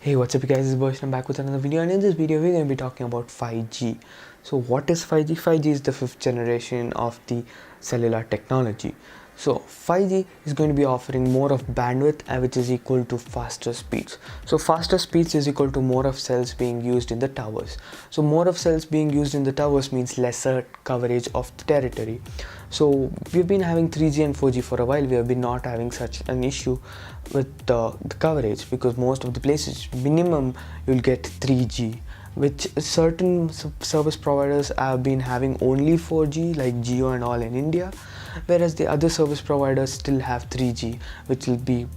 Hey, what's up, you guys? This is Bosh. I'm back with another video, and in this video we're going to be talking about 5G. So what is 5G? 5G is the fifth generation of the cellular technology. So 5G is going to be offering more of bandwidth, which is equal to faster speeds. So faster speeds is equal to more of cells being used in the towers. So more of cells being used in the towers means lesser coverage of the territory. So we've been having 3G and 4G for a while. We have been not having such an issue with the coverage, because most of the places minimum you'll get 3G, which certain service providers have been having only 4G, like Jio and all in India, whereas the other service providers still have 3G, which will be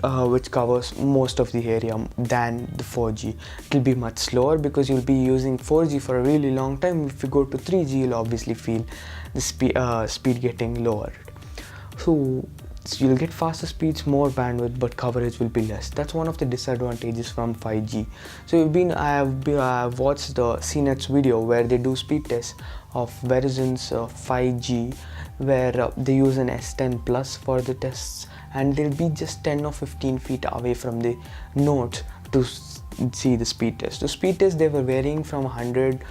which covers most of the area than the 4G. It will be much slower because you'll be using 4G for a really long time. If you go to 3G, you'll obviously feel the speed getting lower. So you'll get faster speeds, more bandwidth, but coverage will be less. That's one of the disadvantages from 5G. So I have watched the CNET's video where they do speed tests of Verizon's 5G, where they use an S10 Plus for the tests, and they'll be just 10 or 15 feet away from the nodes to see the speed test. The speed test, they were varying from 100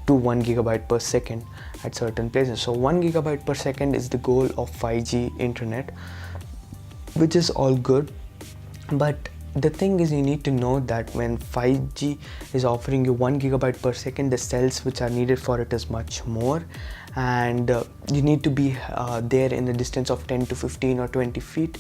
to 1 gigabyte per second at certain places. So 1 gigabyte per second is the goal of 5G internet, which is all good. But the thing is, you need to know that when 5G is offering you 1 gigabyte per second, the cells which are needed for it is much more, and you need to be there in a distance of 10 to 15 or 20 feet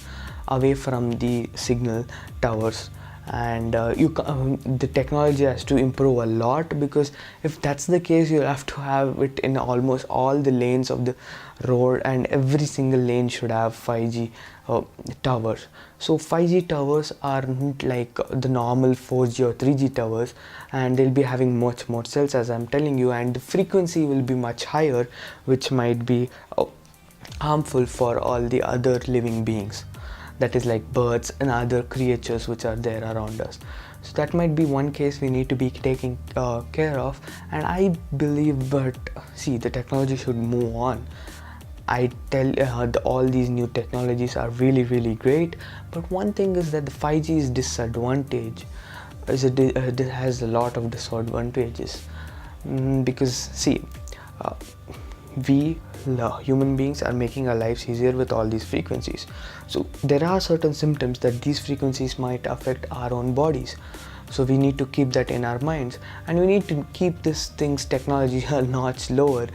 away from the signal towers. And the technology has to improve a lot, because if that's the case, you'll have to have it in almost all the lanes of the road, and every single lane should have 5G towers. So 5G towers aren't like the normal 4G or 3G towers, and they'll be having much more cells, as I'm telling you, and the frequency will be much higher, which might be harmful for all the other living beings, that is like birds and other creatures which are there around us. So that might be one case we need to be taking care of. And I believe, but see, the technology should move on. I tell all these new technologies are really great, but one thing is that the 5G's disadvantage is it has a lot of disadvantages, because see, we human beings are making our lives easier with all these frequencies. So there are certain symptoms that these frequencies might affect our own bodies. So we need to keep that in our minds, and we need to keep this thing's technology a notch lower,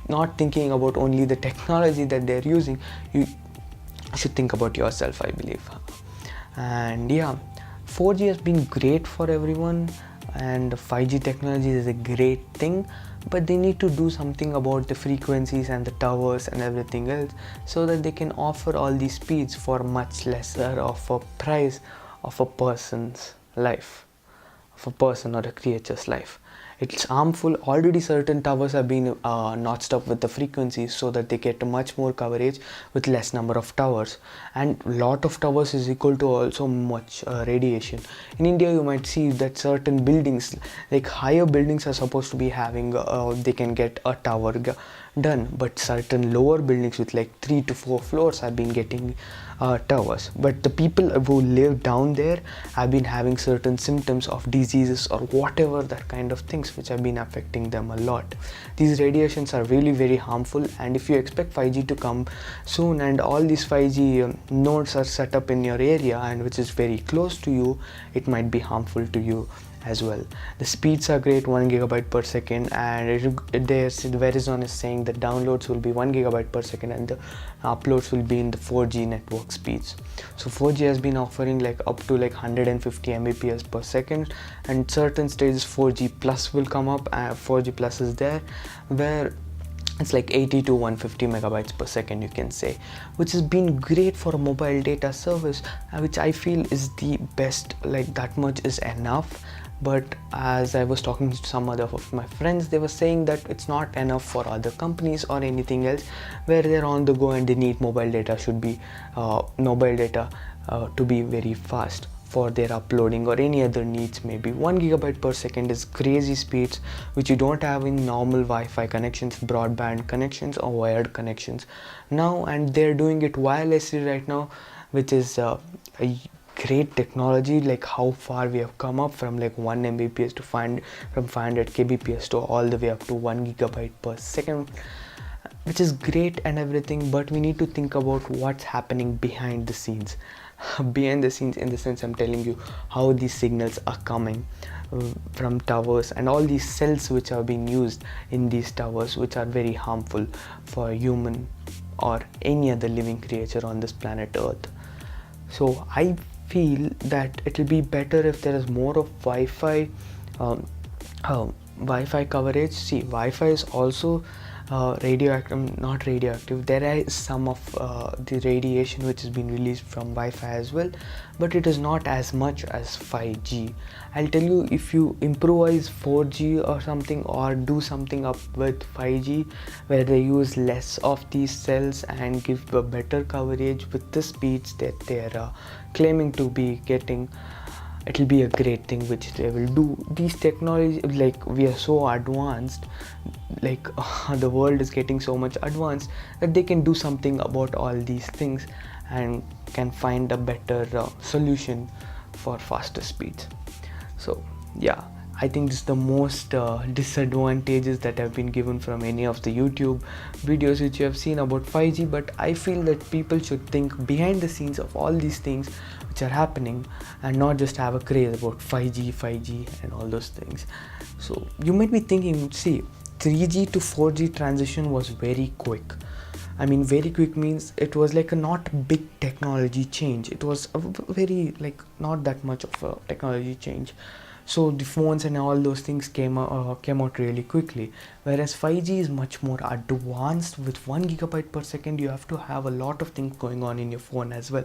not thinking about only the technology that they're using. You should think about yourself, I believe. And yeah, 4G has been great for everyone, and 5G technology is a great thing, but they need to do something about the frequencies and the towers and everything else, so that they can offer all these speeds for much lesser of a price of a person's life, of a person or a creature's life. It's harmful. Already certain towers have been notched up with the frequencies so that they get much more coverage with less number of towers, and lot of towers is equal to also much radiation. In India, you might see that certain buildings, like higher buildings, are supposed to be having they can get a tower done, but certain lower buildings with like 3 to 4 floors have been getting towers. But the people who live down there have been having certain symptoms of diseases or whatever, that kind of things, which have been affecting them a lot. These radiations are really very harmful, and if you expect 5G to come soon and all these 5G nodes are set up in your area and which is very close to you, it might be harmful to you as well. The speeds are great, 1 gigabyte per second, and Verizon is saying that downloads will be 1 gigabyte per second and the uploads will be in the 4G network speeds. So 4G has been offering like up to like 150 Mbps per second, and certain stages 4G plus will come up. 4G plus is there, where it's like 80 to 150 megabytes per second, you can say, which has been great for a mobile data service, which I feel is the best. Like that much is enough. But as I was talking to some other of my friends, they were saying that it's not enough for other companies or anything else where they're on the go and they need mobile data to be very fast for their uploading or any other needs. Maybe 1 gigabyte per second is crazy speeds which you don't have in normal Wi-Fi connections, broadband connections or wired connections now, and they're doing it wirelessly right now, which is great technology, like how far we have come up from like 1 mbps to find from 500 kbps to all the way up to 1 gigabyte per second, which is great and everything, but we need to think about what's happening behind the scenes. Behind the scenes, in the sense I'm telling you how these signals are coming from towers and all these cells which are being used in these towers, which are very harmful for human or any other living creature on this planet Earth. So I feel that it will be better if there is more of Wi-Fi Wi-Fi coverage. See, Wi-Fi is also radioactive, not radioactive. There is some of the radiation which has been released from Wi-Fi as well, but it is not as much as 5G. I'll tell you, if you improvise 4G or something, or do something up with 5G where they use less of these cells and give a better coverage with the speeds that they're claiming to be getting, it will be a great thing which they will do. These technology, like, we are so advanced, like the world is getting so much advanced that they can do something about all these things and can find a better solution for faster speeds. So yeah, I think this is the most disadvantages that have been given from any of the YouTube videos which you have seen about 5G, but I feel that people should think behind the scenes of all these things which are happening and not just have a craze about 5G and all those things. So you might be thinking, see, 3G to 4G transition was very quick. I mean, very quick means it was like a not big technology change. It was a very, like, not that much of a technology change. So the phones and all those things came out really quickly, whereas 5G is much more advanced. With 1 gigabyte per second, you have to have a lot of things going on in your phone as well.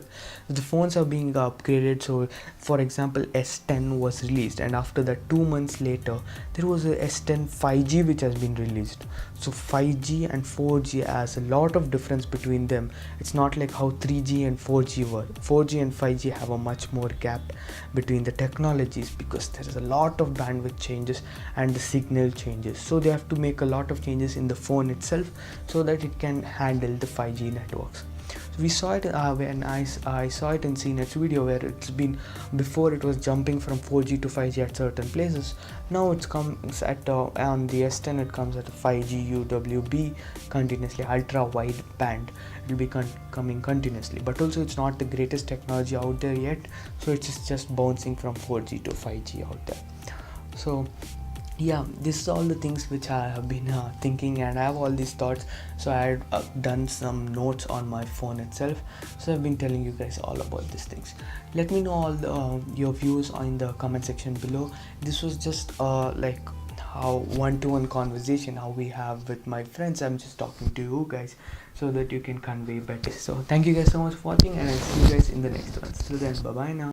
The phones are being upgraded. So for example, S10 was released, and after that 2 months later there was a S10 5G which has been released. So 5G and 4G has a lot of difference between them. It's not like how 3G and 4G were. 4G and 5G have a much more gap between the technologies, because there is a lot of bandwidth changes and the signal changes. So they have to make a lot of changes in the phone itself so that it can handle the 5G networks. So we saw it when I saw it in CNET's video, where it's been, before it was jumping from 4G to 5G at certain places. Now it comes at on the S10 it comes at 5G UWB continuously, ultra wide band. It will be coming continuously, but also it's not the greatest technology out there yet, so it's just bouncing from 4G to 5G out there. So yeah, this is all the things which I have been thinking, and I have all these thoughts. So I had done some notes on my phone itself, so I've been telling you guys all about these things. Let me know all your views in the comment section below. This was just like how one-to-one conversation how we have with my friends. I'm just talking to you guys so that you can convey better. So thank you guys so much for watching, and I'll see you guys in the next one. Till then, bye bye now.